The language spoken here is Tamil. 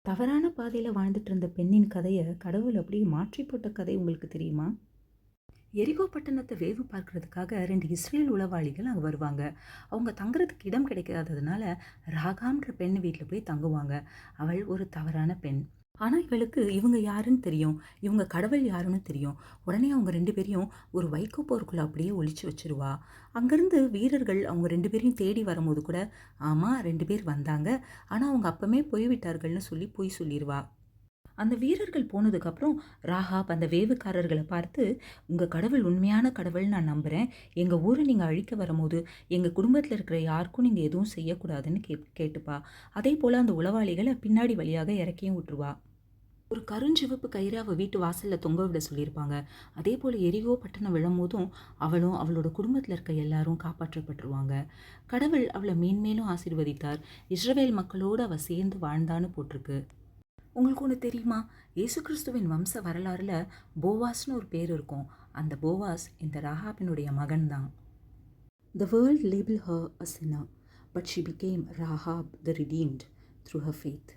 தவறான பாதையில வாழ்ந்துட்டு இருந்த பெண்ணின் கதைய கடவுள் அப்படியே மாற்றி போட்ட கதை உங்களுக்கு தெரியுமா? எரிகோ பட்டணத்த வேவு பார்க்கிறதுக்காக 2 இஸ்ரேல் உளவாளிகள் அங்க வருவாங்க. அவங்க தங்குறதுக்கு இடம் கிடைக்காததுனால, ராகாம்ன்ற பெண் வீட்ல போய் தங்குவாங்க. அவள் ஒரு தவறான பெண். ஆனா இவளுக்கு இவங்க யாருன்னு தெரியும். இவங்க கடவுள் யாருன்னு தெரியும். உடனே அவங்க 2 பேரையும் ஒரு வைக்கோ போருக்குள்ள அப்படியே ஒளிச்சு வச்சுருவா. அங்கருந்து வீரர்கள் அவங்க 2 பேரையும் தேடி வரும்போது கூட, ஆமா 2 பேர் வந்தாங்க. ஆனா அவங்க அப்பமே போய்விட்டார்கள்னு சொல்லி பொய் சொல்லிருவா. அந்த வீரர்கள் போனதுக்கப்புறம் ராகாப் அந்த வேவுக்காரர்கள பார்த்து, "உங்க கடவுள் உண்மையான கடவுள்னு நான் நம்புறேன். எங்க ஊர நீங்க அழிக்க வரும்போது, எங்க குடும்பத்தில இருக்கிற யாருக்கும் நீங்க எதுவும் செய்யக்கூடாதுன்னு" கேட்டுப்பா. அதேபோல அந்த உளவாளிகள பின்னாடி வழியாக இறக்கியும் விட்டுருவா. ஒரு கருஞ்சிவப்பு கயிற அவ வீட்டு வாசல்ல தொங்க விட சொல்லியிருப்பாங்க. அதேபோல எரிகோ பட்டணம் விழும்போதும், அவளும் அவளோட குடும்பத்தில இருக்க எல்லாரும் காப்பாற்றப்பட்டுருவாங்க. கடவுள் அவள மேன்மேலும் ஆசீர்வதித்தார். இஸ்ரவேல் மக்களோடு அவ சேர்ந்து வாழ்ந்தான்னு போட்டிருக்கு. உங்களுக்கு ஒண்ணு தெரியுமா? இயேசு கிறிஸ்துவின் வம்ச வரலாறுல போவாஸ்ன்னு ஒரு பேர் இருக்கும். அந்த போவாஸ் இந்த ராகாபினுடைய மகன் தான். The world labeled her a sinner, but she became Rahab the redeemed through her faith.